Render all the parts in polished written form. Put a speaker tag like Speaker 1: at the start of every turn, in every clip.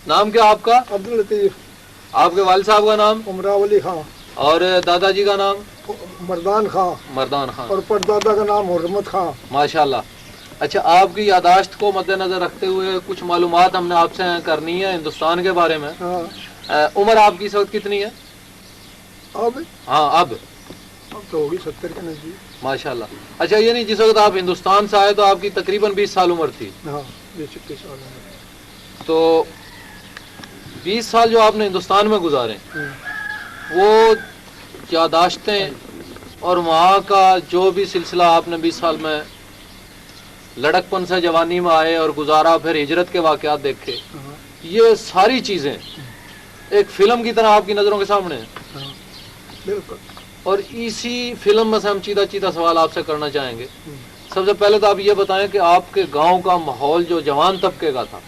Speaker 1: नाम क्या आपका?
Speaker 2: अब्दुल लतीफ।
Speaker 1: आपके वालिद साहब का नाम?
Speaker 2: उमरावली खां।
Speaker 1: और दादाजी का नाम?
Speaker 2: मर्दान खां।
Speaker 1: मर्दान खान।
Speaker 2: और परदादा का नाम हुर्रमत खां।
Speaker 1: माशाल्लाह। अच्छा, आपकी यादाश्त को मद्देनजर रखते हुए कुछ मालूमात हमने आपसे करनी है हिंदुस्तान के बारे में। उम्र आपकी इस वक्त कितनी है?
Speaker 2: अब?
Speaker 1: हाँ, अब
Speaker 2: तो होगी 70 के नजदीक।
Speaker 1: माशाल्लाह। अच्छा, ये नहीं, जिस वक्त आप हिंदुस्तान से आए तो आपकी तकरीबन 20 साल उम्र थी।
Speaker 2: हाँ, 20-21 साल उम्र।
Speaker 1: तो 20 साल जो आपने हिंदुस्तान में गुजारे, वो यादाश्तें और वहाँ का जो भी सिलसिला आपने 20 साल में लड़कपन से जवानी में आए और गुजारा, फिर हिजरत के वाक़यात देखे, ये सारी चीज़ें एक फ़िल्म की तरह आपकी नज़रों के सामने है।
Speaker 2: बिल्कुल।
Speaker 1: और इसी फिल्म में से हम सीधा सीधा सवाल आपसे करना चाहेंगे। सबसे पहले तो आप ये बताएं कि आपके गांव का माहौल जो जवान तबके का था,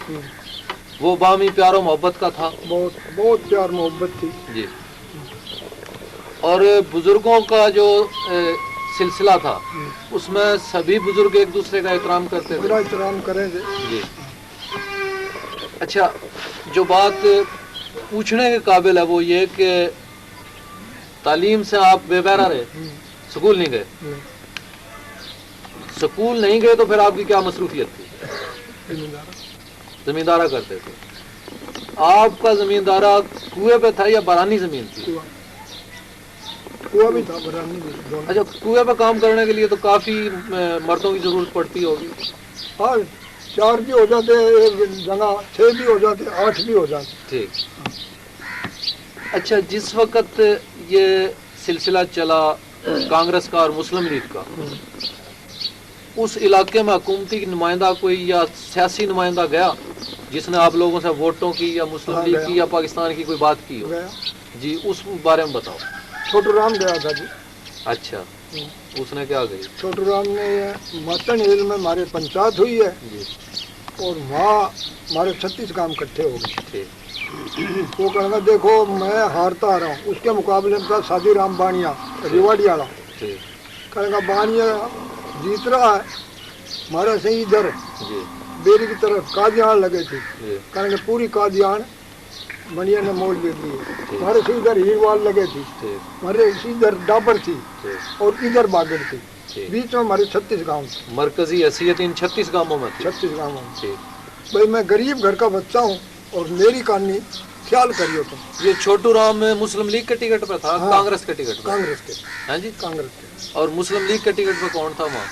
Speaker 1: वो बामी प्यार और मोहब्बत का था?
Speaker 2: बहुत बहुत प्यार मोहब्बत थी
Speaker 1: जी। और बुजुर्गों का जो सिलसिला था, उसमें सभी बुजुर्ग एक दूसरे का एहतराम करते थे?
Speaker 2: बड़ा एहतराम करेंगे
Speaker 1: जी। अच्छा, जो बात पूछने के काबिल है वो ये कि तालीम से आप बेबहरा रहे, स्कूल नहीं गए। स्कूल नहीं गए तो फिर आपकी क्या मसरूफियत थी? जमींदारा करते थे। आपका जमींदारा कुएं पे था या बरानी जमीन थी?
Speaker 2: कुआं भी था, बरानी भी।
Speaker 1: अच्छा, कुएं पे काम करने के लिए तो काफी मर्दों की जरूरत पड़ती होगी।
Speaker 2: हाँ, 4 भी हो जाते, एक जगह 6 भी हो जाते, 8 भी हो जाते।
Speaker 1: ठीक। अच्छा, जिस वक्त ये सिलसिला चला कांग्रेस का और मुस्लिम लीग का, उस इलाके में हुकूमती नुमाइंदा कोई या सियासी नुमाइंदा गया जिसने आप लोगों से वोटों की या मुस्लिम लीग की या पाकिस्तान की कोई बात की हो? जी, उस बारे में बताओ।
Speaker 2: छोटू राम गया था जी।
Speaker 1: अच्छा, उसने क्या कही?
Speaker 2: छोटू राम ने मटन हिल में हमारे पंचायत हुई है
Speaker 1: जी।
Speaker 2: और वहाँ हमारे 36 गांव इकट्ठे हो गए।
Speaker 1: ठीक।
Speaker 2: वो कहना देखो मैं हारता आ रहा हूँ, उसके मुकाबले में था सादी राम बानिया रिवाड़ी वाला। कहेगा बानिया जीत रहा है, हमारे से इधर बेरी की तरफ कादियान लगे थे। कहेंगे पूरी कादियान बनिया ने मोड़ दे दी। हमारे से इधर हीरवाल लगे थी, हमारे इधर डाबर थी और इधर बागड़ थी। बीच में हमारे 36 गांव थे।
Speaker 1: मरकजी हैसियत इन 36 गांवों में थी।
Speaker 2: 36 गांवों में। भाई मैं गरीब घर का बच्चा हूँ और मेरी कहानी ख्याल करियो तुम।
Speaker 1: ये छोटू राम मुस्लिम लीग के टिकट पे था? हाँ, कांग्रेस के टिकट पे?
Speaker 2: कांग्रेस के।
Speaker 1: हाँ जी,
Speaker 2: कांग्रेस के।
Speaker 1: और मुस्लिम लीग के टिकट पे कौन था वहाँ?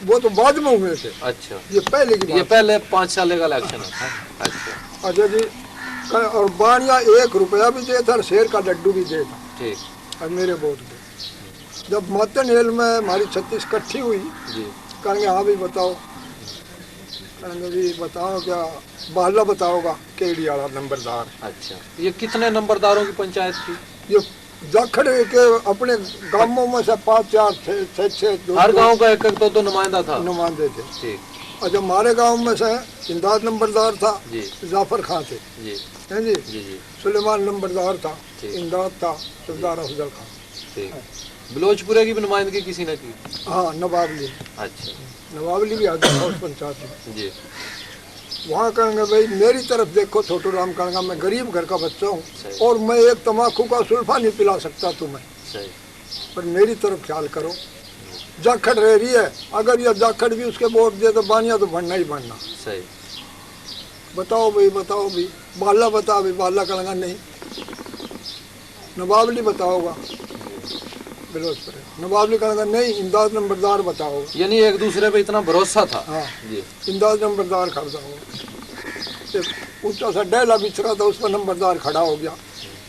Speaker 2: वो तो बाद में हुए थे।
Speaker 1: अच्छा,
Speaker 2: ये पहले की बात।
Speaker 1: ये पहले 5 साल का इलेक्शन है। अच्छा।
Speaker 2: अच्छा जी। और बानिया 1 रुपया भी दे था और शेर का लड्डू भी दे था।
Speaker 1: ठीक।
Speaker 2: और मेरे वोट दे। जब मतन हिल में हमारी 36 इकट्ठी हुई, कहेंगे हाँ भी बताओ, कहेंगे भी बताओ क्या बाला बताओगा केड़ी वाला नंबरदार।
Speaker 1: अच्छा, ये कितने नंबरदारों की पंचायत थी?
Speaker 2: ये जाखड़े के अपने गांवों में से 5-4-6
Speaker 1: हर गांव का एक दो नुमाइंदा था,
Speaker 2: नुमाइंदे थे।
Speaker 1: ठीक।
Speaker 2: और जब हमारे गांव में से इमदाद नंबरदार था, जाफर खां थे
Speaker 1: जी,
Speaker 2: हैं जी, सुलेमान नंबरदार था, इमदाद था, सरदार अफजल खां।
Speaker 1: ठीक। बलोचपुरे की भी नुमाइंदगी किसी ने की? हाँ,
Speaker 2: नवाबली।
Speaker 1: अच्छा,
Speaker 2: नवाबली भी हाजिर था उस पंचायत में
Speaker 1: जी।
Speaker 2: वहाँ कहेंगे भाई मेरी तरफ देखो, छोटू राम कहेंगा मैं गरीब घर का बच्चा हूँ और मैं एक तम्बाकू का सुल्फा नहीं पिला सकता तुम्हें, पर मेरी तरफ ख्याल करो। जाखड़ रह रही है, अगर ये जाखड़ भी उसके वोट दे तो बानिया तो बनना ही बनना।
Speaker 1: सही।
Speaker 2: बताओ भाई, बताओ भाई। बाला बता भाई, बाला कहेंगा नहीं। नवाबली बताओगा, नवाबली कहेंगा नहीं। इमदाद नंबरदार बताओ।
Speaker 1: यानी एक दूसरे पे इतना भरोसा था।
Speaker 2: हाँ जी। इमदाद नंबरदार खड़ा हो, ऊंचा सा डेला बिछरा था, उस पर नंबरदार खड़ा हो गया।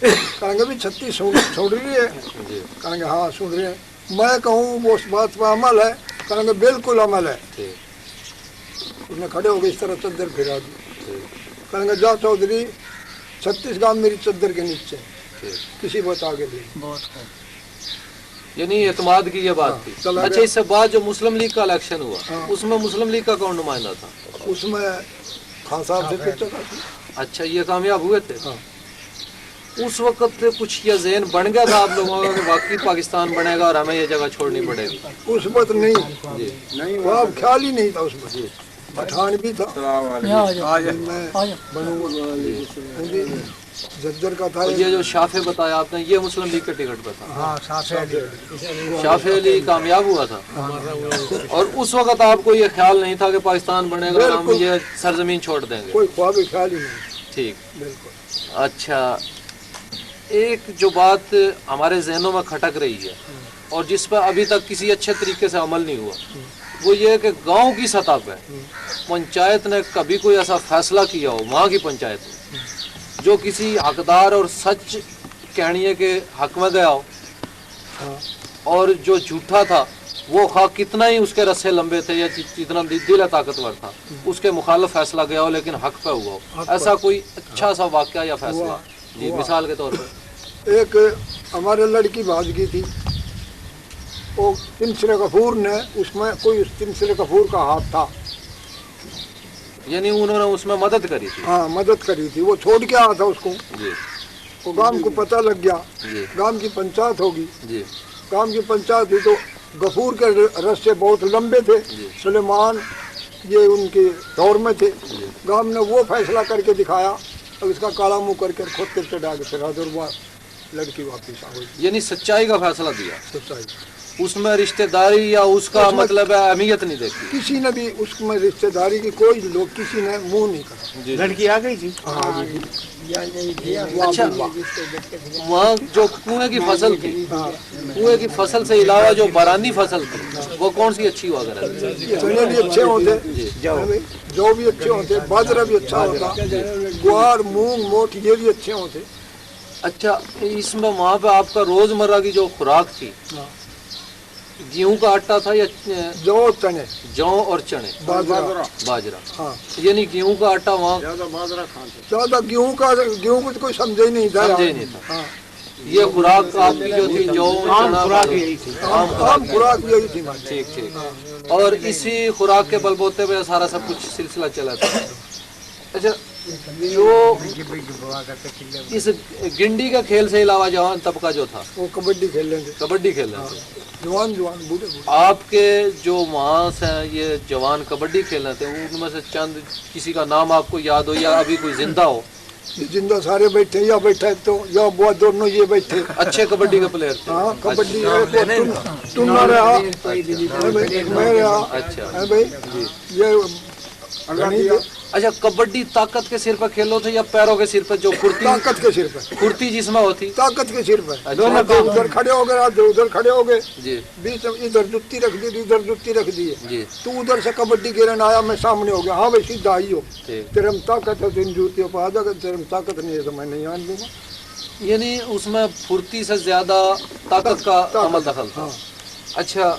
Speaker 2: कहेंगे भी 36 सुन रही है? कहेंगे हाँ सुन रहे हैं। मैं कहूँ वो उस बात पर अमल है? कहेंगे बिल्कुल अमल है। उसने खड़े हो गए, इस तरह चद्दर फिरा दी। कहेंगे जा चौधरी 36 गांव मेरी चद्दर के नीचे, किसी बात आगे ले।
Speaker 1: यानी एतमाद की ये बात थी। अच्छा, इससे बाद जो मुस्लिम लीग का इलेक्शन हुआ, उसमें मुस्लिम लीग का कौन नुमाइंदा था?
Speaker 2: उसमें खान साहब से पूछा था।
Speaker 1: अच्छा, ये कामयाब हुए थे? उस वक्त कुछ ये ज़हन बन गया था आप लोगों का कि वाकई पाकिस्तान बनेगा और हमें ये जगह छोड़नी पड़ेगी?
Speaker 2: उस वक्त नहीं, वो अब ख्याल ही नहीं था उस वक्त। पठान भी था।
Speaker 3: यहाँ आ जाओ,
Speaker 2: मैं
Speaker 3: आ जाओ।
Speaker 2: बनूंगा जज्जर का था।
Speaker 1: और ये जो शाफे बताया आपने, ये मुस्लिम लीग के टिकट पे था।
Speaker 2: हाँ
Speaker 1: शाफे अली कामयाब हुआ था। और उस वक्त आपको ये ख्याल नहीं था कि पाकिस्तान बनेगा और हम
Speaker 2: बिल्कुल।
Speaker 1: ये सरजमीन छोड़ देंगे?
Speaker 2: कोई ख्वाब ख्याल ही नहीं।
Speaker 1: ठीक।
Speaker 2: बिल्कुल।
Speaker 1: अच्छा, एक जो बात हमारे जहनों में खटक रही है और जिस पर अभी तक किसी अच्छे तरीके से अमल नहीं हुआ, वो ये है कि गांव की सतह पे पंचायत ने कभी कोई ऐसा फैसला किया हो, वहाँ की पंचायत ने, जो किसी हकदार और सच कहने के हक में गया हो,
Speaker 2: हाँ।
Speaker 1: और जो झूठा था वो खा कितना ही उसके रस्से लंबे थे या जितना दिल ताकतवर था, उसके मुखालिफ फैसला गया हो लेकिन हक पे हुआ हो, ऐसा कोई अच्छा सा वाकया या फैसला? जी, मिसाल के तौर पर
Speaker 2: एक हमारे लड़की भाग गई थी, वो तिमसरे गफूर ने, उसमें कोई उस तिमसरे गफूर का हाथ था।
Speaker 1: यानी उन्होंने उसमें मदद करी थी?
Speaker 2: हाँ, मदद करी थी। वो छोड़ के आया था उसको,
Speaker 1: जी
Speaker 2: वो गांव को पता लग गया,
Speaker 1: जी
Speaker 2: गांव की पंचायत होगी,
Speaker 1: जी
Speaker 2: गांव की पंचायत हुई तो गफूर के रस्ते बहुत लंबे थे, सुलेमान ये उनके दौर में थे। गांव ने वो फैसला करके दिखाया, अब इसका काला मुंह करके खुद से डाल फिर हजरवा लड़की वापिस आ गई।
Speaker 1: यानी सच्चाई का फैसला दिया,
Speaker 2: सच्चाई
Speaker 1: उसमें रिश्तेदारी या उसका
Speaker 2: उसमें-
Speaker 1: मतलब है अहमियत नहीं देखी?
Speaker 2: किसी ने भी उसमें रिश्तेदारी की कोई लोग किसी ने मुंह नहीं करा।
Speaker 1: जी।
Speaker 4: लड़की आ गई थी।
Speaker 2: हाँ जी।
Speaker 1: अच्छा, वहाँ जो कुएं की फसल थी, कुएं की फसल से अलावा जो बारानी फसल थी, वो कौन सी अच्छी हुआ करती थी?
Speaker 2: चने भी अच्छे होते, जौ भी अच्छे होते, बाजरा भी अच्छा होता, ग्वार मूंग मोठ ये भी अच्छे होते।
Speaker 1: अच्छा, इसमें वहाँ पे आपका रोजमर्रा की जो खुराक थी, गेहूं का आटा था या
Speaker 2: जौ चने
Speaker 1: जौ और चने
Speaker 2: बाजरा।
Speaker 1: बाजरा?
Speaker 2: हाँ,
Speaker 1: यानी गेहूं का आटा वहाँ
Speaker 2: ज्यादा गेहूं को तो कोई समझे ही नहीं था।
Speaker 1: समझे ही नहीं था।
Speaker 2: हाँ,
Speaker 1: ये खुराक आपकी जो थी जौ चना
Speaker 4: खुराक यही थी।
Speaker 2: आम खुराक यही थी हमारी।
Speaker 1: ठीक ठीक। और इसी खुराक के बलबूते पे सारा सब कुछ सिलसिला चला था। अच्छा, जो इस गिंडी का खेल से अलावा जवान तबका जो था,
Speaker 2: वो कबड्डी खेल लेंगे,
Speaker 1: कबड्डी खेल रहे थे।
Speaker 2: जवान जवान बूढ़े बूढ़े।
Speaker 1: आपके जो वहाँ से ये जवान कबड्डी खेल रहे थे, उनमें से चंद किसी का नाम आपको याद हो या अभी कोई जिंदा हो?
Speaker 2: ये जिंदा सारे बैठे, या बैठे तो या वो दोनों ये बैठे।
Speaker 1: अच्छे कबड्डी के प्लेयर थे?
Speaker 2: हाँ, कबड्डी टुन्ना रहा, मैं रहा।
Speaker 1: अच्छा
Speaker 2: है भाई, ये घनी
Speaker 1: अच्छा, कबड्डी ताकत के सिर पर खेलो थे या पैरों के सिर पर, जो फुर्ती
Speaker 2: ताकत के सिर पर,
Speaker 1: फुर्ती जिसमें होती?
Speaker 2: ताकत के सिर पर।
Speaker 1: अच्छा।
Speaker 2: दोनों हाथ उधर खड़े हो गए, हाथ उधर खड़े हो गए,
Speaker 1: जी
Speaker 2: बीच में इधर जुत्ती रख दी, इधर जुत्ती रख दी।
Speaker 1: जी
Speaker 2: तू उधर से कबड्डी गिरन आया, मैं सामने हो गया। हाँ भाई, सीधा आई हो,
Speaker 1: ठीक।
Speaker 2: तेरे में ताकत है तो इन जूतियों पर आ जाएगा, तेरे में ताकत नहीं है तो मैं नहीं आने दूंगा।
Speaker 1: यानी उसमें फुर्ती से ज्यादा ताकत का अमल दखल था।
Speaker 2: हाँ,
Speaker 1: अच्छा,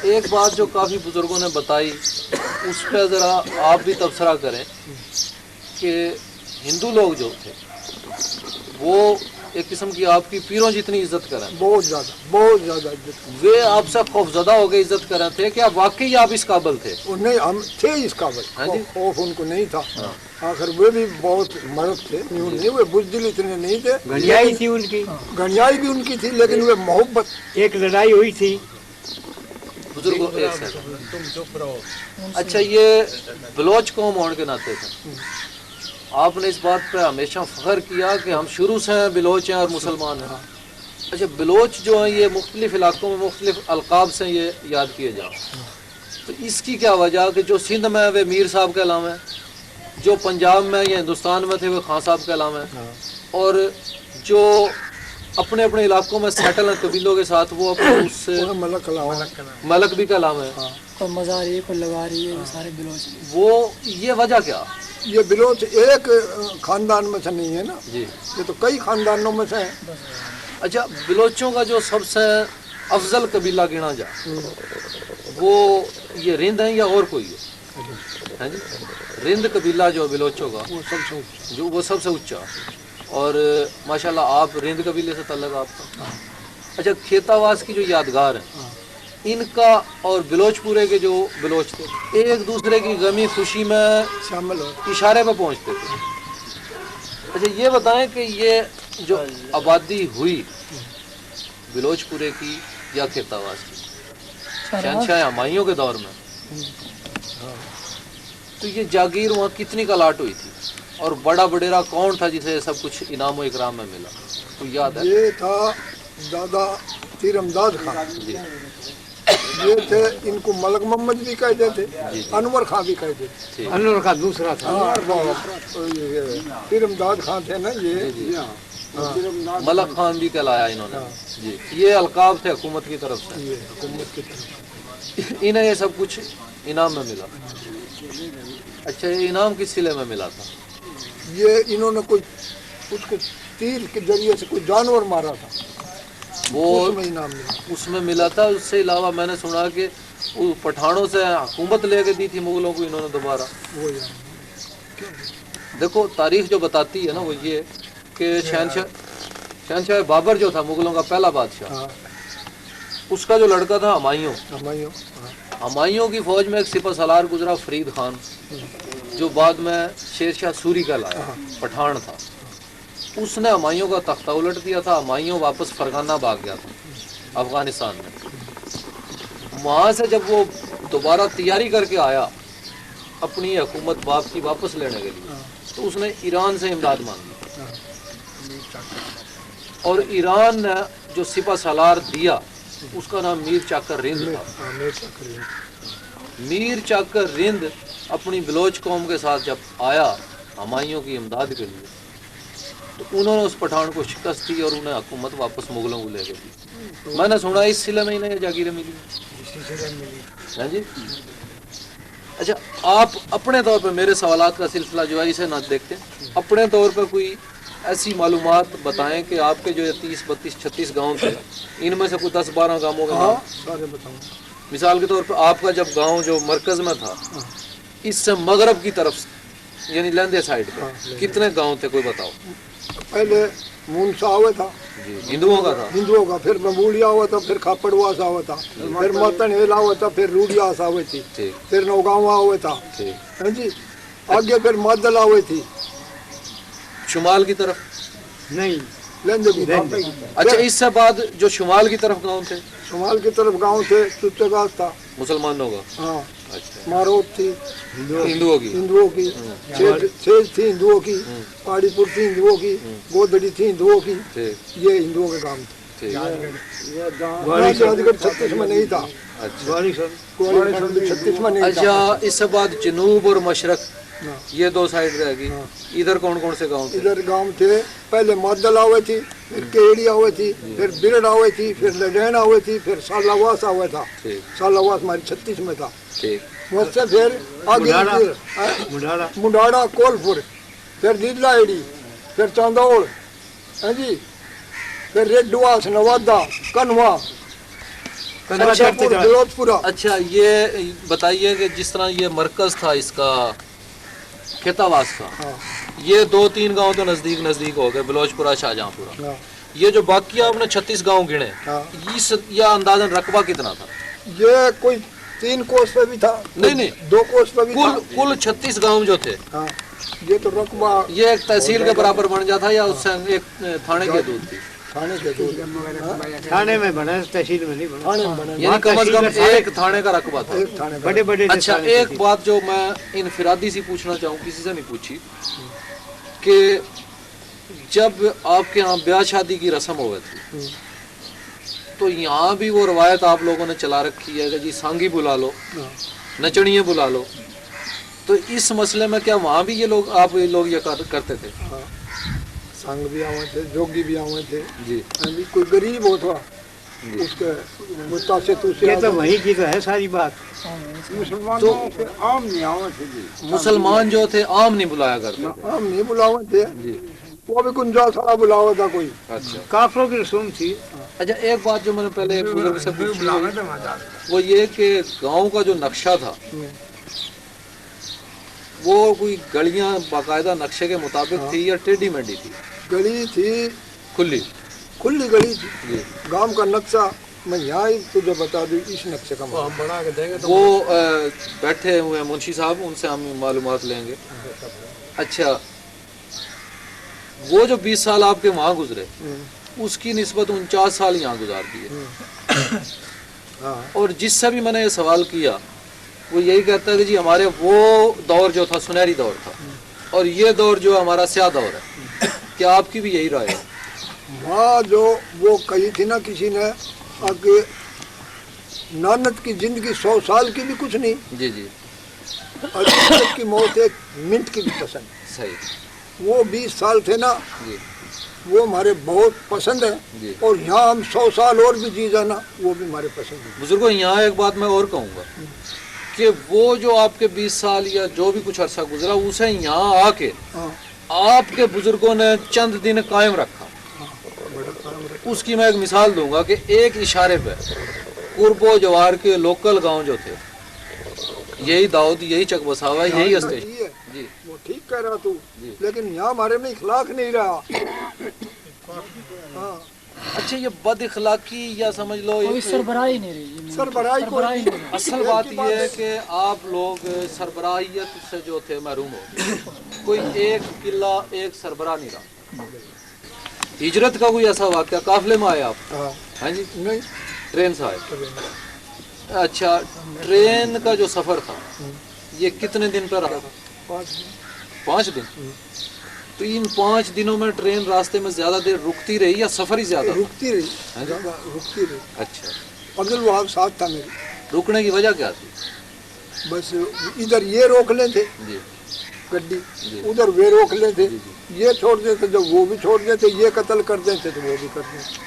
Speaker 1: एक बात जो काफ़ी बुजुर्गों ने बताई, उस पर ज़रा आप भी तबसरा करें कि हिंदू लोग जो थे वो एक किस्म की आपकी पीरों जितनी इज्जत करें,
Speaker 2: बहुत ज्यादा इज्जत।
Speaker 1: वे आपसे खौफजदा हो गए इज्जत करें थे? क्या वाकई आप इस काबिल थे?
Speaker 2: और नहीं, हम थे इस काबिल,
Speaker 1: हाँ जी।
Speaker 2: खौफ उनको नहीं था। आखिर वे भी बहुत मर्द थे, यूं नहीं, वे बुजदिल इतने नहीं थे।
Speaker 4: घड़ियाई थी उनकी,
Speaker 2: गणियाई भी उनकी थी, लेकिन वे मोहब्बत।
Speaker 4: एक लड़ाई हुई थी।
Speaker 1: बुजुर्गों एक सेकंड। अच्छा, ये बलोच कौम होने के नाते थे, आपने इस बात पे हमेशा फख्र किया कि हम शुरू से बलोच हैं और मुसलमान हैं। अच्छा, बलोच जो हैं ये मुख्तलिफ इलाकों में मुख्तलिफ अलकाब से ये याद किए जाओ, तो इसकी क्या वजह कि जो सिंध में वे मीर साहब के अलावा, जो पंजाब में या हिंदुस्तान में थे वे खान साहब के अलावा, और जो अपने अपने इलाकों में सेटल हैं कबीलों के साथ, वो अपने उससे
Speaker 2: मलक कलावा।
Speaker 1: मलक भी कलाम है।
Speaker 3: और मज़ार एक और लगा रही है, वो सारे बिलोच।
Speaker 1: वो ये वजह क्या?
Speaker 2: ये बिलोच एक खानदान में से नहीं है ना,
Speaker 1: जी।
Speaker 2: ये तो कई खानदानों में से है।
Speaker 1: अच्छा, बिलोचों का जो सबसे अफजल कबीला गिना जा, वो ये रिंद है या और कोई है? जी, रिंद कबीला जो बिलोचों का,
Speaker 2: वो सबसे ऊंचा।
Speaker 1: जो वो सबसे ऊंचा, और माशाल्लाह आप रिंद कबीले से ताल्लुक आपका। अच्छा, खेतावास की जो यादगार है, इनका और बिलोचपुरे के जो बिलोच थे, एक दूसरे की गमी खुशी में
Speaker 2: शामिल हो।
Speaker 1: इशारे पर पहुंचते थे। अच्छा, ये बताएं कि ये जो आबादी हुई बिलोचपुरे की या खेतावास की, शहंशाह हमायूं के दौर में, تو یہ جاگیر وہاں کتنی کا لاٹ ہوئی تھی اور بڑا بڈیرا کون تھا جسے سب کچھ انعام و اکرام میں ملا؟ تو یاد ہے؟
Speaker 2: یہ تھا دادا تیر امداد خان،
Speaker 1: جی
Speaker 2: یہ تھے، ان کو ملک محمد بھی کہتے تھے،
Speaker 1: جی۔
Speaker 2: انور خان بھی کہتے تھے۔
Speaker 1: ٹھیک
Speaker 4: انور کا دوسرا تھا
Speaker 2: تیر امداد خان تھے نا یہ،
Speaker 1: جی۔
Speaker 2: ہاں،
Speaker 1: ملک خان بھی کہلایا انہوں نے جی، یہ القاب تھے حکومت کی طرف سے،
Speaker 2: یہ حکومت کی طرف۔
Speaker 1: انہیں یہ سب کچھ انعام میں ملا۔ اچھا یہ انعام کس سلے میں ملا تھا؟
Speaker 2: یہ انہوں نے کوئی اس کو تیر کے ذریعے سے کوئی جانور مارا تھا،
Speaker 1: وہ
Speaker 2: اس میں انعام ملا۔
Speaker 1: اس میں ملا تھا۔ اس سے علاوہ میں نے سنا کہ وہ پٹھانوں سے حکومت لے کے دی تھی مغلوں کو انہوں نے دوبارہ۔
Speaker 2: وہ انعام۔
Speaker 1: دیکھو تاریخ جو بتاتی ہے نا وہ یہ کہ شہنشاہ بابر جو تھا مغلوں کا پہلا بادشاہ،
Speaker 2: ہاں،
Speaker 1: اس کا جو لڑکا تھا ہمایوں،
Speaker 2: ہمایوں، ہاں،
Speaker 1: ہمایوں کی فوج میں ایک سپہ سالار گزرا فرید خان، جو بعد میں شیر شاہ سوری کا لایا، پٹھان تھا۔ اس نے ہمایوں کا تختہ الٹ دیا تھا، ہمایوں واپس فرغانہ بھاگ گیا تھا افغانستان میں۔ وہاں سے جب وہ دوبارہ تیاری کر کے آیا اپنی حکومت باپ کی واپس لینے کے لیے، تو اس نے ایران سے امداد مانگی، اور ایران نے جو سپہ سالار دیا اس کا نام میر چاکر رند تھا۔
Speaker 2: ہاں، میرے ساتھ کریے۔
Speaker 1: میر چاکر رند اپنی بلوچ قوم کے ساتھ جب آیا ہمایوں کی امداد کے لیے، تو انہوں نے اس پٹھان کو شکست دی اور انہیں حکومت واپس مغلوں کو لے کے دی۔ میں نے سنا اس سلے میں انہیں یہ جاگیریں ملی ہیں جی۔ اچھا آپ اپنے طور پہ میرے سوالات کا سلسلہ جو ہے اسے نہ دیکھتے، اپنے طور پہ کوئی ایسی معلومات بتائیں کہ آپ کے جو 30 32 36 گاؤں تھے ان میں سے کوئی 10 12 گاؤں کے
Speaker 2: ہاں،
Speaker 1: نام،
Speaker 2: سارے بتاؤں۔
Speaker 1: مثال کے طور پہ آپ کا جب گاؤں جو مرکز میں تھا اس سے مغرب کی طرف یعنی لندے سائڈ پہ کتنے گاؤں تھے کوئی بتاؤ؟
Speaker 2: پہلے مونسا ہوا تھا،
Speaker 1: جی ہندوؤں کا تھا۔
Speaker 2: ہندوؤں کا، پھر بمبولیا ہوا تھا، پھر کھاپڑوا سا ہوا تھا، پھر متن ہیلا ہوا تھا، پھر روڈیا سا ہوئی تھی،
Speaker 1: ٹھیک
Speaker 2: پھر نوگاواں ہوا تھا،
Speaker 1: ٹھیک۔
Speaker 2: ہاں جی، آگے پھر مادلا ہوئی تھی،
Speaker 1: شمال کی طرف؟
Speaker 4: نہیں،
Speaker 2: لندے کی۔
Speaker 1: اچھا اس سے بعد جو شمال کی طرف گاؤں تھے
Speaker 2: شمال کی طرف گاؤں تھے، چتگاس تھا،
Speaker 1: مسلمانوں کا؟
Speaker 2: ہاں،
Speaker 1: اچھا
Speaker 2: ماروت تھی
Speaker 1: ہندوؤں کی؟
Speaker 2: ہندوؤں کی، سیج تھی ہندوؤں کی، پاڑی پور تھی ہندوؤں کی، گودڑی تھی ہندوؤں کی،
Speaker 1: ٹھیک
Speaker 2: یہ ہندوؤں کے کام تھے۔
Speaker 1: ٹھیک
Speaker 2: راج گڑھ 36 میں نہیں تھا،
Speaker 1: اچھا
Speaker 2: کوئی 36 میں نہیں تھا۔
Speaker 1: اچھا اس سے بعد جنوب اور مشرق
Speaker 2: ہاں،
Speaker 1: یہ دو سائڈ رہ گئی، ادھر کون کون سے گاؤں تھے؟
Speaker 2: ادھر گاؤں تھے، پہلے مادلا ہوئی تھی، پھر کیڑیا ہوئی تھی، پھر برڑا ہوئی تھی، پھر لڈینا ہوئی تھی، پھر سالاواس ہوا تھا،
Speaker 1: ٹھیک
Speaker 2: سالاواس ہماری 36 میں تھا۔
Speaker 1: ٹھیک
Speaker 2: وہاں سے پھر آگے
Speaker 4: مڈاڑا،
Speaker 2: منڈاڑا، کولپور، پھر نیلا ایڈی، پھر چاندوڑ، ہاں جی، پھر ریڈواس، نوادا، کنوا، شاہپور، بلوچ پورا۔
Speaker 1: اچھا یہ بتائیے کہ جس طرح یہ مرکز تھا اس کا کھیتاواس کا،
Speaker 2: ہاں،
Speaker 1: یہ 2-3 گاؤں تو نزدیک نزدیک ہو گئے، بلوچ پورہ، شاہجہاں پورہ۔
Speaker 2: ہاں،
Speaker 1: یہ جو باقی آپ نے 36 گاؤں گنے،
Speaker 2: ہاں،
Speaker 1: یہ اندازاً رقبہ کتنا تھا؟
Speaker 2: یہ کوئی 3 کوس پہ بھی تھا،
Speaker 1: نہیں
Speaker 2: 2 کوس پہ بھی تھا۔
Speaker 1: کل 36 گاؤں جو تھے
Speaker 2: ہاں، یہ تو رقبہ
Speaker 1: یہ ایک تحصیل کے برابر بن جاتا یا اس سے ایک تھانے کی حدود تھی؟
Speaker 2: تھانے کے دور،
Speaker 4: تھانے میں بنا، تحصیل میں نہیں بنا،
Speaker 2: تھانے میں بنے،
Speaker 1: یعنی کم از کم ایک تھانے کا رقبہ تھا۔
Speaker 2: ایک تھانے
Speaker 4: بڑے بڑے
Speaker 1: اچھا ایک بات جو میں انفرادی سی پوچھنا چاہوں، کسی سے نہیں پوچھی، کہ جب آپ کے یہاں بیاہ شادی کی رسم ہوئے تھی تو یہاں بھی وہ روایت آپ لوگوں نے چلا رکھی ہے کہ جی سانگی بلا لو، نچڑیے بلا لو، تو اس مسئلے میں کیا وہاں بھی یہ لوگ آپ یہ کرتے تھے؟
Speaker 2: سنگ بھی آئے تھے، جوگی بھی آئے تھے،
Speaker 1: جی
Speaker 2: ابھی کوئی غریب ہو تھا اس کے متاثر تو
Speaker 4: یہ تو وہی کی تو ہے ساری بات۔
Speaker 2: مسلمانوں سے عام نہیں آئے تھے جی،
Speaker 1: مسلمان جو تھے عام نہیں بلایا کرتے؟
Speaker 2: عام نہیں بلاوے تھے،
Speaker 1: جی
Speaker 2: وہ بھی گنجا سارا بلاوا تھا کوئی۔
Speaker 1: اچھا
Speaker 4: کافروں کی رسوم تھی۔
Speaker 1: اچھا ایک بات جو میں نے پہلے ایک بزرگ سے پوچھی وہ یہ کہ گاؤں کا جو نقشہ تھا وہ کوئی گلیاں باقاعدہ نقشے کے مطابق تھی یا ٹیڑھی میڈی تھی؟
Speaker 2: گلی تھی،
Speaker 1: کھلی؟
Speaker 2: کھلی گلی تھی،
Speaker 1: جی
Speaker 2: گاؤں کا نقشہ میں یہاں ہی تجھے بتا دوں، اس نقشے کا مطلب۔
Speaker 1: وہ بیٹھے ہوئے ہیں منشی صاحب، ان سے ہم معلومات لیں گے۔ اچھا وہ جو 20 سال آپ کے وہاں گزرے اس کی نسبت 49 سال یہاں گزار دیے،
Speaker 2: ہاں،
Speaker 1: اور جس سے بھی میں نے یہ سوال کیا وہ یہی کہتا ہے کہ جی ہمارے وہ دور جو تھا سنہری دور تھا اور یہ دور جو ہمارا سیاہ دور ہے، کیا آپ کی بھی یہی رائے ہے؟
Speaker 2: وہاں جو وہ کہی تھی نا کسی نے کہ نانت کی زندگی 100 سال کی بھی کچھ نہیں،
Speaker 1: جی جی
Speaker 2: اور عزت کی موت 1 منٹ کی بھی پسند.
Speaker 1: صحیح.
Speaker 2: وہ 20 سال تھے نا
Speaker 1: جی
Speaker 2: وہ ہمارے بہت پسند ہیں،
Speaker 1: جی.
Speaker 2: اور یہاں ہم 100 سال اور بھی جی جانا وہ بھی ہمارے پسند ہے.
Speaker 1: بزرگوں یہاں ایک بات میں اور کہوں گا کہ وہ جو آپ کے 20 سال یا جو بھی کچھ عرصہ گزرا اسے یہاں آ کے
Speaker 2: ہاں
Speaker 1: آپ کے بزرگوں نے چند دن قائم رکھا.
Speaker 2: بڑا کام رکھا.
Speaker 1: اس کی میں ایک مثال دوں گا کہ ایک اشارے پہ قرب و جوار کے لوکل گاؤں جو تھے، یہی داؤد، یہی چک بساوا، یہی اسٹیشن.
Speaker 2: یہ ہے.
Speaker 1: جی
Speaker 2: وہ ٹھیک کہہ رہا تو
Speaker 1: جی.
Speaker 2: لیکن یہاں ہمارے میں اخلاق نہیں رہا. ہاں
Speaker 1: اچھا یہ بد اخلاقی یا سمجھ لو
Speaker 3: کوئی سربراہی نہیں رہی،
Speaker 2: سربراہی
Speaker 3: سربراہی نہیں رہی.
Speaker 1: اصل بات یہ ہے کہ آپ لوگ سربراہیت سے جو تھے محروم ہو گئے. کوئی ایک قلعہ ایک سربراہ نہیں رہا. ہجرت کا کوئی ایسا واقعہ، قافلے میں آئے آپ؟
Speaker 2: ہاں
Speaker 1: ہاں جی
Speaker 2: نہیں
Speaker 1: ٹرین سے آئے. اچھا ٹرین کا جو سفر تھا یہ کتنے دن پر رہا؟ 5 دن. تو ان 5 دنوں میں ٹرین راستے میں زیادہ دیر رکتی رہی یا سفر ہی زیادہ؟
Speaker 2: رکتی رہی، زیادہ رکتی رہی.
Speaker 1: اچھا
Speaker 2: عبد الوہاب ساتھ تھا میرے.
Speaker 1: رکنے کی وجہ کیا تھی؟
Speaker 2: بس ادھر یہ روک لیتے
Speaker 1: جی
Speaker 2: گڈی،
Speaker 1: جی.
Speaker 2: ادھر وہ روک لیتے،
Speaker 1: جی جی.
Speaker 2: یہ چھوڑ دیتے تو وہ بھی چھوڑ دیتے، یہ قتل کر دیتے تو وہ بھی کر دیتے.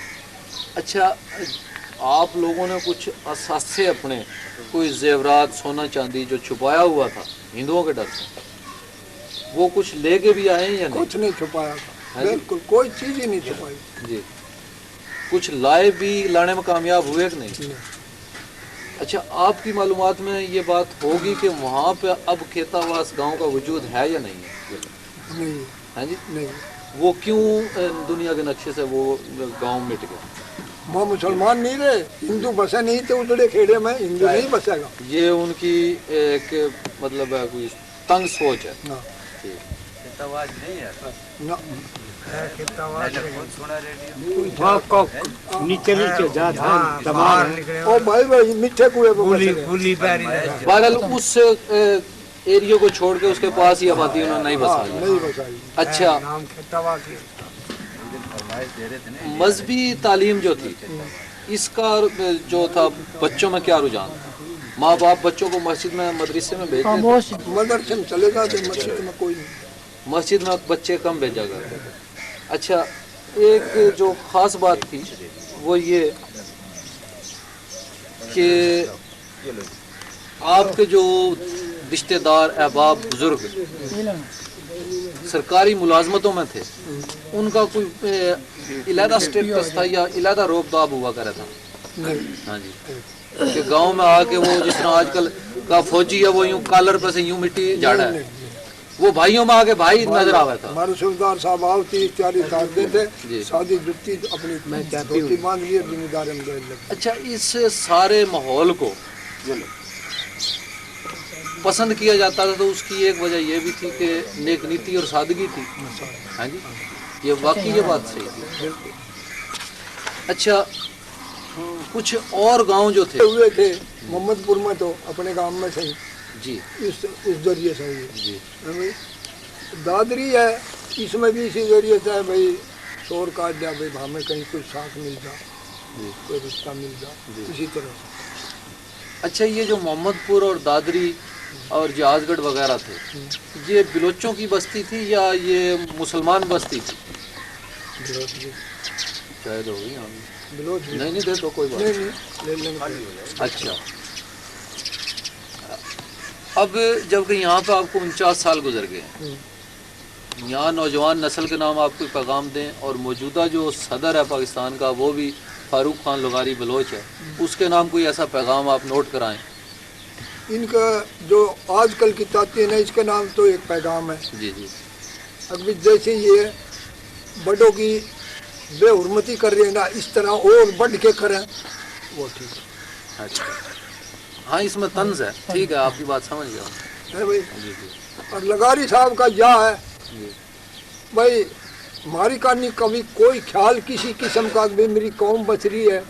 Speaker 1: اچھا آپ لوگوں نے کچھ اثاثے اپنے، کوئی زیورات سونا چاندی جو چھپایا ہوا تھا ہندوؤں کے ڈر سے، وہ کچھ لے کے بھی آئے ہیں یا نہیں؟
Speaker 2: کچھ نہیں چھپایا تھا،
Speaker 1: ہاں جی.
Speaker 2: بالکل کوئی چیز ہی نہیں چھپائی.
Speaker 1: جی کچھ لائے بھی، لانے میں کامیاب ہوئے کہ نہیں؟
Speaker 2: نہیں.
Speaker 1: اچھا آپ کی معلومات میں یہ بات ہوگی کہ وہاں پہ اب کھیتاواس گاؤں کا وجود ہے یا نہیں ہے؟
Speaker 2: نہیں
Speaker 1: ہاں جی.
Speaker 2: نہیں.
Speaker 1: وہ کیوں دنیا کے نقشے سے وہ گاؤں مٹ گئے؟
Speaker 2: وہاں مسلمان نہیں رہے، ہندو بسے نہیں تھے اجڑے کھیڑے میں، ہندو نہیں بسے گا.
Speaker 1: یہ ان کی ایک مطلب ہے کوئی تنگ سوچ ہے.
Speaker 2: نہ نہ.
Speaker 4: نیچے نیچے جا تھا تمام
Speaker 2: او بھائی بھائی میٹھے کنویں پہ بسے گئے.
Speaker 1: بہرحال اس ایریے کو چھوڑ کے اس کے پاس ہی آبادی انہوں نے نہیں بسائی.
Speaker 2: نہیں بسائی.
Speaker 1: اچھا مذہبی تعلیم جو تھی اس کا جو تھا بچوں میں کیا رجحان تھا؟ ماں باپ بچوں کو مسجد میں مدرسے میں بھیجتے تھے؟
Speaker 3: خاموش.
Speaker 2: مدرسے میں چلے جاتے، مسجد میں کوئی نہیں.
Speaker 1: مسجد میں بچے کم بھیجا کرتے تھے. اچھا ایک جو خاص بات تھی وہ یہ کہ آپ کے جو رشتہ دار احباب بزرگ سرکاری ملازمتوں میں تھے، ان کا کوئی علیحدہ اسٹیٹس تھا یا علیحدہ روب داب ہوا کرا تھا؟
Speaker 2: نہیں.
Speaker 1: ہاں جی. کہ گاؤں میں آ کے وہ جس طرح آج کل کا فوجی ہے وہ یوں کالر پہ سے یوں مٹی جھاڑا ہے، وہ بھائیوں میں آ کے بھائی نظر آیا تھا.
Speaker 2: ہمارے سردار صاحب آؤ 30-40 دے تھے،
Speaker 1: جی.
Speaker 2: سادی جتی اپنی دھوتی باندھ لیے، ذمہ دار میں گئے لگے.
Speaker 1: اچھا اس سارے ماحول کو پسند کیا جاتا تھا تو اس کی ایک وجہ یہ بھی تھی کہ نیک نیتی اور سادگی تھی. ہاں جی یہ واقعی یہ بات صحیح تھی. اچھا کچھ اور گاؤں جو تھے
Speaker 2: ہوئے تھے محمد پور میں تو اپنے گاؤں میں صحیح
Speaker 1: جی
Speaker 2: اس ذریعے سے ہوئے.
Speaker 1: جی
Speaker 2: بھائی دادری ہے، اس میں بھی اسی ذریعے سے ہے بھائی شور کاٹ جا، بھائی ہمیں کہیں کوئی ساتھ مل جا،
Speaker 1: جی.
Speaker 2: کوئی رشتہ مل جا، اسی طرح سے.
Speaker 1: اچھا یہ جو محمد پور اور دادری اور جہاز گڑھ وغیرہ تھے یہ بلوچوں کی بستی تھی یا یہ مسلمان بستی تھی؟
Speaker 2: بلوچ بھی.
Speaker 1: شاید ہو گئی.
Speaker 2: بلوچ بھی.
Speaker 1: نہیں دے تو کوئی بات
Speaker 2: نہیں نہیں لے لیں گے.
Speaker 1: اچھا اب جب کہ یہاں پہ آپ کو 49 سال گزر گئے ہیں، یہاں نوجوان نسل کے نام آپ کو پیغام دیں، اور موجودہ جو صدر ہے پاکستان کا وہ بھی فاروق خان لغاری بلوچ ہے، اس کے نام کوئی ایسا پیغام آپ نوٹ کرائیں.
Speaker 2: ان کا جو آج کل کی تعطیل ہے اس کے نام تو ایک پیغام ہے.
Speaker 1: جی جی.
Speaker 2: ابھی جیسے یہ بڑوں کی بے حرمتی کر رہے ہیں نا، اس طرح اور بڑھ کے کریں وہ ٹھیک ہے.
Speaker 1: اچھا ہاں اس میں طنز ہے. ٹھیک ہے آپ کی بات سمجھ گیا.
Speaker 2: ہے بھائی.
Speaker 1: جی جی
Speaker 2: اور لغاری صاحب کا یہ ہے
Speaker 1: جی.
Speaker 2: بھائی ہماری کہانی کبھی کوئی خیال کسی قسم کا بھائی میری قوم بچ رہی ہے،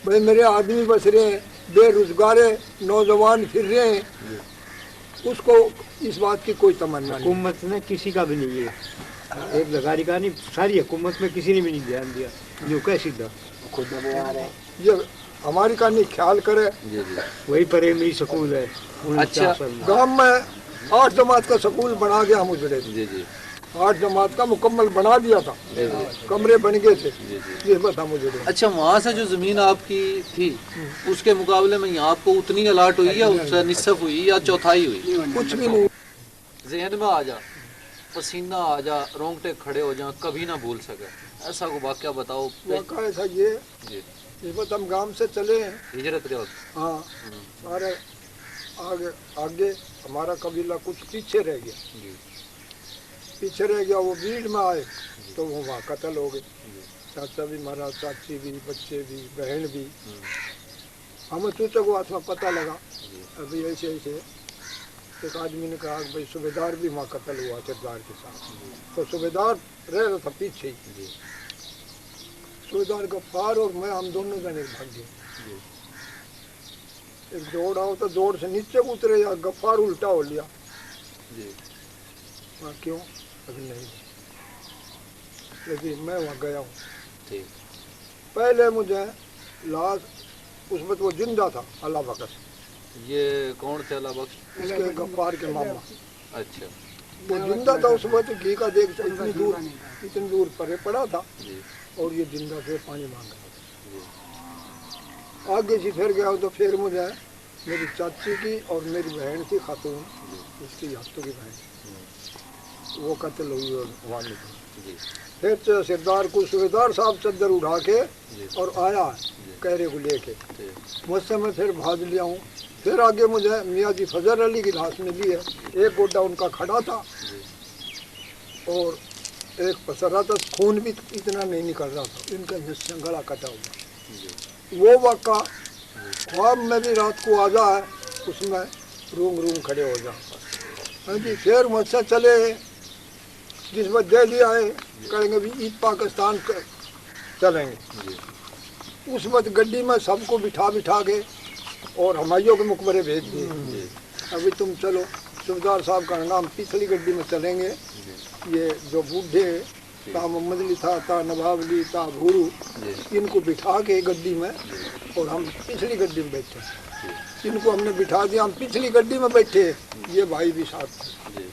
Speaker 2: بھائی میرے آدمی بچ رہے ہیں، बेरोजगार नौजवान फिर रहे हैं, उसको इस बात की कोई तमन्ना नहीं।
Speaker 4: हुकूमत ने किसी का भी नहीं है, एक लगारी का नहीं, सारी हुकूमत में किसी ने भी नहीं ध्यान दिया, जो कह सीधा
Speaker 2: ये हमारी का नहीं ख्याल करे।
Speaker 4: वही प्राइमरी स्कूल है।
Speaker 1: अच्छा।
Speaker 2: गांव में 8 जमात का स्कूल बना गया हम उजड़े,
Speaker 1: जी जी
Speaker 2: 8 जमात का मुकम्मल बना दिया था, कमरे बन गए थे, ये बता मुझे।
Speaker 1: अच्छा, वहाँ से जो जमीन आपकी थी उसके मुकाबले में यहाँ आपको उतनी अलाट हुई या उससे निसफ हुई या चौथाई हुई?
Speaker 2: कुछ भी नहीं।
Speaker 1: जहन में आ जा, पसीना आ जा, रोंगटे खड़े हो जा, कभी ना भूल सके, ऐसा को वाकया बताओ।
Speaker 2: वाक़या ऐसा ये
Speaker 1: जी
Speaker 2: इस वक्त हम गांव से चले हैं,
Speaker 1: हिजरत के वक्त।
Speaker 2: हाँ सारे आगे आगे हमारा कबीला कुछ पीछे रह गया,
Speaker 1: जी
Speaker 2: पीछे रह गया। वो भीड़ में आए तो वो वहाँ कत्ल हो गए, चाचा भी मरा, चाची भी, बच्चे भी, बहन भी। हमें चूचे को हाथ में पता लगा, अभी ऐसे ऐसे एक आदमी ने कहा कि भाई सूबेदार भी वहाँ कत्ल हुआ सरदार के साथ, तो सूबेदार रह रहा था पीछे ही। सूबेदार गफ्फार और मैं, हम दोनों जने भाग गए। एक दौड़ आओ तो दौड़ से नीचे उतरे, या गफ्फार उल्टा हो लिया।
Speaker 1: जी
Speaker 2: हाँ क्यों? अभी नहीं, लेकिन मैं वहाँ गया हूँ।
Speaker 1: ठीक।
Speaker 2: पहले मुझे लाश, उस वक्त वो जिंदा था, अल्लाह बख्श,
Speaker 1: ये कौन थे अल्लाह बख्श?
Speaker 2: इसके गफ्फार के मामा।
Speaker 1: अच्छा।
Speaker 2: वो जिंदा था उस वक्त, घी का देख इतनी दूर परे पड़ा था,
Speaker 1: जी
Speaker 2: और ये जिंदा फिर पानी मांग रहा
Speaker 1: जी
Speaker 2: था। आगे से फिर गया तो फिर मुझे मेरी चाची की और मेरी बहन थी खातून, उसकी हफ्तों की बहन, वो कत्ल हुई और वहाँ निकली।
Speaker 1: जी
Speaker 2: फिर सरदार को सूबेदार साहब चद्दर उठा के और आया कहरे को लेके, मुझसे मैं फिर भाग लिया हूँ। फिर आगे मुझे मियाँ जी फजल अली की लाश मिली है, एक गोड्डा उनका खड़ा था और एक पसरा था, खून भी इतना नहीं निकल रहा था, इनका हिस्सा गला कटा हुआ। वो वाक़ा ख्वाब में भी रात को आ जाए, उसमें रूम रूम खड़े हो जाए। हाँ जी, फिर मुझसे चले जिस वक्त दिल्ली आए, कहेंगे भी ईद पाकिस्तान चलेंगे। उस वक्त गड्डी में सबको बिठा बिठा के और हमाइयों के मुकबरे भेज दिए, अभी तुम चलो। सूबेदार साहब का नाम पिछली गड्डी में चलेंगे, ये जो बूढ़े ता मोहम्मद अली था, ता नवाब अली, ता भूरू, इनको बिठा के गड्डी में, और हम पिछली गड्डी में बैठे। इनको हमने बिठा दिया, हम पिछली गड्डी में बैठे, ये भाई भी साथ थे।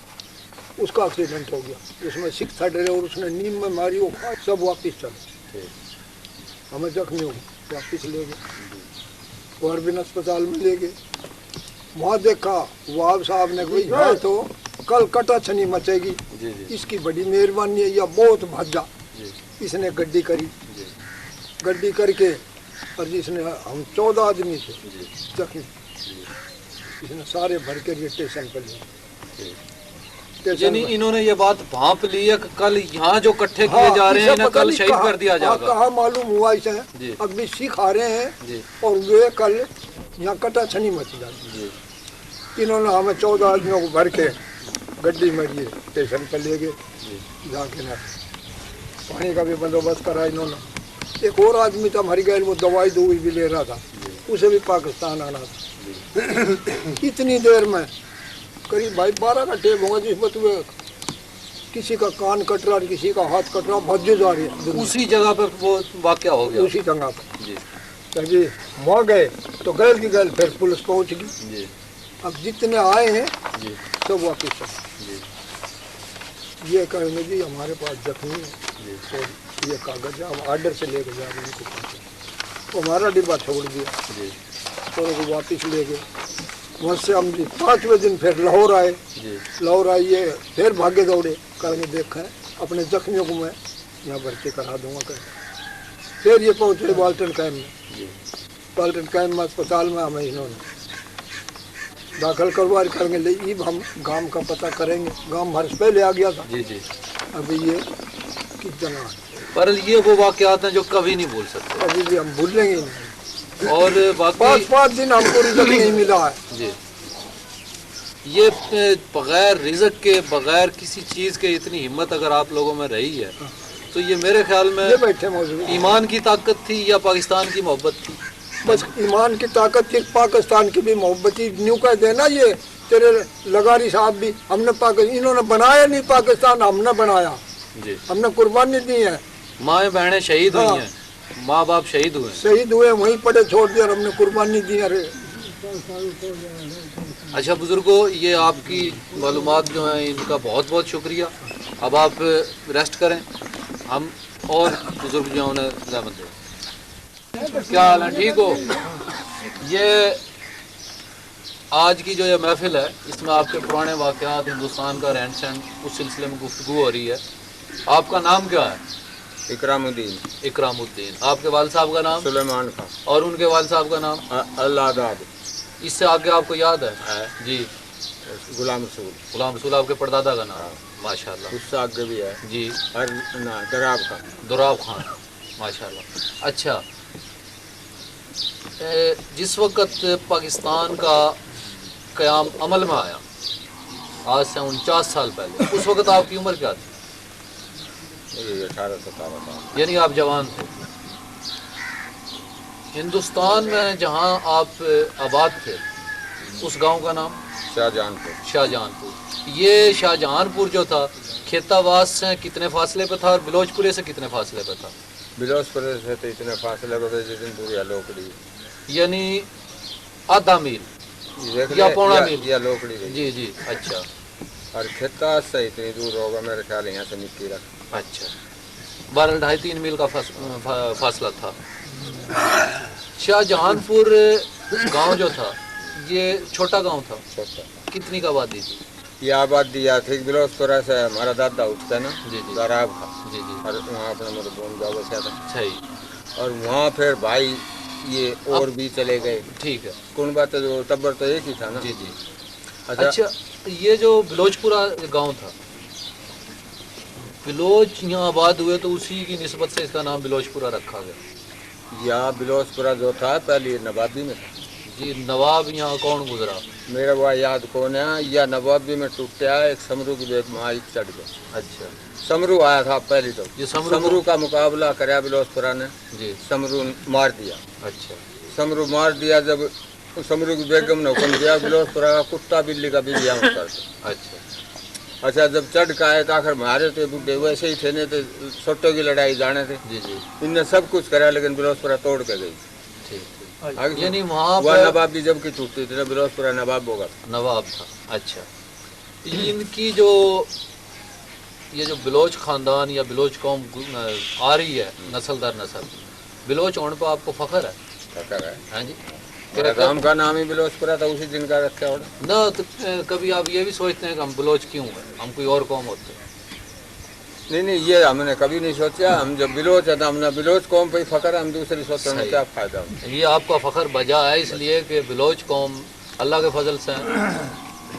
Speaker 2: उसका एक्सीडेंट हो गया, उसमें सिख था डरे और उसने नीम में मारी, वो सब वापिस चले। हमें जख्मी हो वापिस ले गए और बिन अस्पताल में ले गए। वहाँ देखा वाब साहब ने कोई है तो कल कटा छनी मचेगी, इसकी बड़ी मेहरबानी है, या बहुत भाजा इसने गड्डी करी। गड्डी करके और जिसने, हम 14 आदमी थे जख्मी, इसने सारे भर के स्टेशन पर लिए।
Speaker 1: यानी इन्होंने ये बात भांप ली है कि कल यहाँ जो इकट्ठे किए जा रहे हैं, इन्हें कल शहीद कर दिया जाएगा।
Speaker 2: कहाँ मालूम हुआ इसे, अब भी सीख आ रहे हैं और वे कल यहाँ कटा छनी मच जाती। इन्होंने हमें 14 आदमियों को भर के गड्डी में लिए स्टेशन पर ले गए, जाके ना पानी का भी बंदोबस्त करा इन्होंने। एक और आदमी था मर गया, वो दवाई दूई भी ले रहा था, उसे भी पाकिस्तान आना था। इतनी देर में करीब भाई 12 का टेप होगा, जिस वक्त किसी का कान कट रहा, किसी का हाथ कट रहा, भज्जे जा रही है।
Speaker 1: उसी जगह पर वो वाकया हो गया,
Speaker 2: उसी जगह पर जी वहाँ गए तो गैल की गैल फिर पुलिस पहुँच गई। अब जितने आए हैं सब वापिस चले। ये कहेंगे जी हमारे पास जख्मी है, तो ये कागज है, हम आर्डर से लेके जा रहे हैं इनको, तो हमारा डिब्बा छोड़ दिया और वो वापिस ले गए। वहाँ से हम 5वें दिन फिर लाहौर आए। लाहौर आइए फिर भागे दौड़े, करेंगे देखा है अपने जख्मियों को मैं यहाँ भर्ती करा दूंगा कर। फिर ये पहुँचे बाल्टन कैम्प में। बाल्टन कैम्प में अस्पताल में हमें इन्होंने दाखिल करवा करेंगे, ले हम गांव का पता करेंगे। गांव हमारे से पहले आ गया था। अभी ये किस जगह है,
Speaker 1: पर ये वो वाकयात हैं जो कभी नहीं भूल सकते,
Speaker 2: अभी भी हम भूलेंगे नहीं।
Speaker 1: और बाकी
Speaker 2: 5 दिन हमको रिजल्ट नहीं मिला है
Speaker 1: जी। ये बगैर रिज़्क के, बगैर किसी चीज़ के इतनी हिम्मत अगर आप लोगों में रही है, तो ये मेरे ख्याल में
Speaker 2: ये बैठे मौजूद
Speaker 1: ईमान की ताकत थी या पाकिस्तान की मोहब्बत थी?
Speaker 2: बस ईमान की ताकत थी, पाकिस्तान की भी मोहब्बती न्यू कह देना ये तेरे लगारी साहब भी, हमने पाकिस्तान, इन्होंने बनाया नहीं पाकिस्तान, हमने बनाया,
Speaker 1: जी।
Speaker 2: हमने कुर्बानी दी है,
Speaker 1: माँ बहनें शहीद हुई
Speaker 2: हाँ।
Speaker 1: हैं, माँ बाप शहीद हुए हैं।
Speaker 2: शहीद हुए वहीं पड़े छोड़ दिया और हमने कुर्बानी दी। अरे
Speaker 1: अच्छा बुजुर्गो, ये आपकी मालूमात जो हैं इनका बहुत बहुत शुक्रिया। अब आप रेस्ट करें, हम और बुजुर्ग जो हैं उन्हें रहमत दें। क्या हाल है, ठीक हो? ये आज की जो ये महफिल है इसमें आपके पुराने वाक़यात, हिंदुस्तान का रहन सहन, उस सिलसिले में गुफ्तगू हो रही है। आपका नाम क्या है?
Speaker 5: इकरामुद्दीन,
Speaker 1: इकरामुद्दीन। आपके वालिद साहब का नाम?
Speaker 5: सुलेमान खान,
Speaker 1: और उनके वालिद साहब का नाम?
Speaker 5: अल्लादाद,
Speaker 1: इससे आगे आपको याद है? जी।
Speaker 5: गुलाम रसूल,
Speaker 1: गुलाम रसूल आपके परदादा का नाम? माशाल्लाह।
Speaker 5: उससे आगे भी है
Speaker 1: जी।
Speaker 5: हर ना दराब खान,
Speaker 1: दुराब खान, माशाल्लाह। अच्छा, जिस वक्त पाकिस्तान का क़याम अमल में आया, आज से 49 साल पहले, उस वक्त आपकी उम्र क्या थी?
Speaker 5: ये 18-17 साल।
Speaker 1: यानी आप जवान थे। हिंदुस्तान में जहाँ आप आबाद थे उस गांव का नाम?
Speaker 5: शाहजहानपुर,
Speaker 1: शाहजहानपुर। ये शाहजहानपुर जो था खेतावास से कितने फासले पे था और बिलोचपुरे से कितने फासले पे था?
Speaker 5: बिलोचपुर से तो इतने फासले पर जितनी दूरी है लोकड़ी,
Speaker 1: यानी आधा मील
Speaker 5: देख
Speaker 1: या
Speaker 5: ले,
Speaker 1: पौना मील?
Speaker 5: या लोकड़ी रही।
Speaker 1: जी जी। अच्छा
Speaker 5: और खेता से इतनी दूर होगा मेरे ख्याल यहाँ से निक्की रख।
Speaker 1: अच्छा, 12 2.5-3 मील का फासला था। शाहजहानपुर गांव जो था ये छोटा गांव था,
Speaker 5: छोटा
Speaker 1: कितनी का आबादी थी?
Speaker 5: ये आबादी या थी बिलोचपुरा से हमारा दादा उठता ना,
Speaker 1: जी जी।
Speaker 5: दराब था,
Speaker 1: जी जी।
Speaker 5: और वहाँ अपना मेरे बोन जाओ था,
Speaker 1: सही,
Speaker 5: और वहाँ फिर भाई ये और भी चले गए।
Speaker 1: ठीक है।
Speaker 5: कुनबा तो जो तब्बर तो एक ही था ना।
Speaker 1: जी जी।
Speaker 5: अच्छा,
Speaker 1: अच्छा, ये जो बिलोचपुरा गांव था, बिलोच यहाँ आबाद हुए तो उसी की निस्बत से इसका नाम बिलोचपुरा रखा गया।
Speaker 5: या बिलोचपुरा जो था पहले ये नवाबी में था।
Speaker 1: जी, नवाब यहाँ कौन गुजरा?
Speaker 5: मेरा वो याद कौन है, या नवाबी में टूटा एक समरू की बेग में चढ़ गया।
Speaker 1: अच्छा,
Speaker 5: समरू आया था पहले तो,
Speaker 1: ये समरू
Speaker 5: समरू का मुकाबला कराया बिलोचपुरा ने,
Speaker 1: जी।
Speaker 5: समरू मार दिया।
Speaker 1: अच्छा,
Speaker 5: समरू मार दिया, जब समरू की बेगम ने हुक्म दिया बिलोचपुरा का कुत्ता बिल्ली का भी ब्याह कर दो।
Speaker 1: अच्छा,
Speaker 5: अच्छा, जब चढ़ के आए तो आखिर मारे थे बुढ़े, वैसे ही थे, नहीं तो छोटों की लड़ाई जाने थे।
Speaker 1: जी जी।
Speaker 5: इनने सब कुछ करा लेकिन बिलोचपुरा तोड़ के गई।
Speaker 1: ठीक।
Speaker 5: आगे
Speaker 1: यानी वहाँ
Speaker 5: वह
Speaker 1: पर
Speaker 5: नवाबी जब की टूटती थी ना, बिलोचपुरा नवाब होगा।
Speaker 1: नवाब था। अच्छा, इनकी जो ये जो बिलोच खानदान या बिलोच कौम आ रही है नस्ल दर नस्ल, बिलोच होने पर आपको फख्र है?
Speaker 5: फकर है।
Speaker 1: हाँ जी।
Speaker 5: मेरा गांव का नाम ही बिलोचपुरा था, उसी दिन का रखा हो
Speaker 1: ना तो कभी आप ये भी सोचते हैं कि हम बिलोच क्यों हैं, हम कोई और कौम होते हैं?
Speaker 5: नहीं नहीं, ये हमने कभी नहीं सोचा। हम जब बिलोच है तो हमने बिलोच कौम पे ही फकर है, हम दूसरी सोचने में
Speaker 1: सही।
Speaker 5: क्या फायदा हो।
Speaker 1: ये आपका फख्र बजा है इसलिए कि बिलोच कौम अल्लाह के फजल से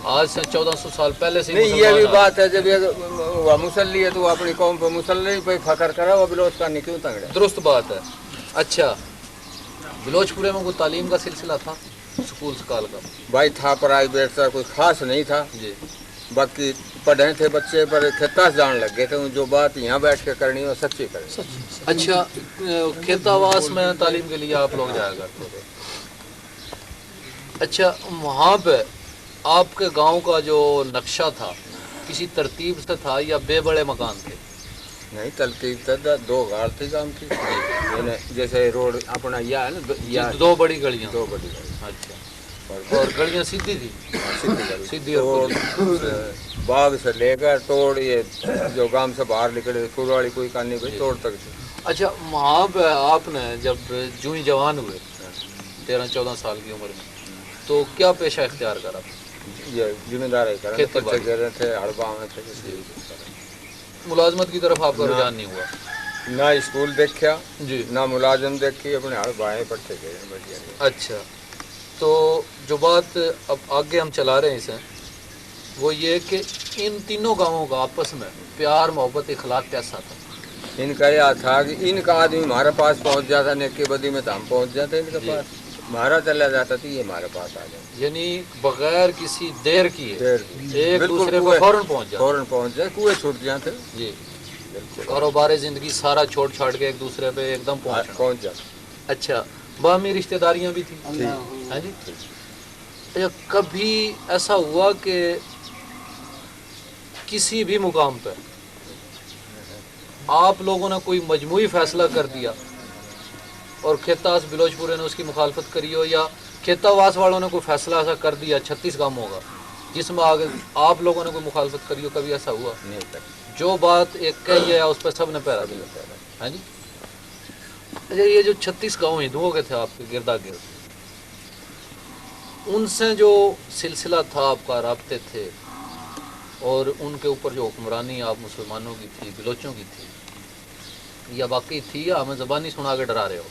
Speaker 1: आज से 1400 साल पहले से ही
Speaker 5: नहीं, ये भी
Speaker 1: मुसलमान
Speaker 5: बात है, जब ये वह मुसल्ली है तो वो अपनी कौम पे मुसल्ली पे फकर करा, वो बिलोच का नहीं क्यों तंगड़े।
Speaker 1: दुरुस्त बात है। अच्छा, बिलोचपुरे में कोई तालीम का सिलसिला था, स्कूल सकाल का?
Speaker 5: भाई था, प्राइवेट था, कोई खास नहीं था।
Speaker 1: जी।
Speaker 5: बाकी पढ़े थे बच्चे, पर खेता से जान लग गए थे, जो बात यहाँ बैठ के करनी हो सच्ची करें।
Speaker 1: अच्छा, खेतावास में तालीम के लिए आप लोग जाया करते थे? अच्छा, वहाँ पे आपके गांव का जो नक्शा था किसी तरतीब से था या बेबड़े मकान थे?
Speaker 5: नहीं, तरतीब था, दो गाड़ थी काम की, जैसे रोड अपना यह है ना, या
Speaker 1: दो बड़ी गलियाँ?
Speaker 5: दो बड़ी गाड़ी।
Speaker 1: अच्छा, और गलियाँ सीधी थी? सीधी और
Speaker 5: तो बाग से लेकर तोड़, ये जो गांव से बाहर निकले फुलवाड़ी कोई कानी भाई तोड़ तक थी।
Speaker 1: अच्छा, वहाँ पे आपने जब जूं ही जवान हुए 13-14 साल की उम्र में, तो क्या पेशा इख्तियार करा?
Speaker 5: ये जिम्मेदार है करें,
Speaker 1: खेती
Speaker 5: बच्चे
Speaker 1: बाड़ी।
Speaker 5: गिर रहे थे, हड़बा में थे।
Speaker 1: मुलाजमत की तरफ आपका
Speaker 5: ना।
Speaker 1: रुझान नहीं हुआ?
Speaker 5: ना स्कूल देखा,
Speaker 1: जी।
Speaker 5: ना मुलाजम देखी, अपने हड़बाएँ पट्टे गए बढ़िया।
Speaker 1: अच्छा, तो जो बात अब आगे हम चला रहे हैं इसे, वो ये कि इन तीनों गांवों का आपस में प्यार मोहब्बत इखलाक कैसा था?
Speaker 5: इनका यह था कि इनका आदमी हमारे पास पहुंच जाता, नेकी बदी में तो हम पहुंच जाते इनके
Speaker 1: जी।
Speaker 5: पास, हमारा चला जाता तो ये हमारे पास आ जाए,
Speaker 1: यानी बगैर किसी देर किए एक
Speaker 5: बिल्कुल
Speaker 1: दूसरे
Speaker 5: कुएं-
Speaker 1: पे फौरन पहुंच जाते?
Speaker 5: फौरन पहुंच जाए, कुएं छूट जाते।
Speaker 1: जी।
Speaker 5: बिल्कुल
Speaker 1: कारोबार जिंदगी सारा छोड़ छाड़ के एक दूसरे पे एकदम पहुंचना।
Speaker 5: पहुंच जाते।
Speaker 1: अच्छा, باہمی رشتہ داریاں بھی تھیں. ہاں جی. اچھا کبھی ایسا ہوا کہ کسی بھی مقام پہ آپ لوگوں نے کوئی مجموعی فیصلہ کر دیا اور کھیتاس بلوچ پورے نے اس کی مخالفت کری ہو، یا کھیتاواس والوں نے کوئی فیصلہ ایسا کر دیا 36 گاموں کا جس میں آگے آپ لوگوں نے کوئی مخالفت کری ہو، کبھی ایسا ہوا؟ جو بات ایک کہی ہے اس پہ سب نے پیرا دیا. ہاں جی. اچھا یہ جو 36 گاؤں ہندوؤں کے تھے آپ کے گردا گرد، ان سے جو سلسلہ تھا آپ کا، رابطے تھے، اور ان کے اوپر جو حکمرانی آپ مسلمانوں کی تھی، بلوچوں کی تھی، یا واقعی تھی یا ہمیں زبانی سنا کے ڈرا رہے ہو؟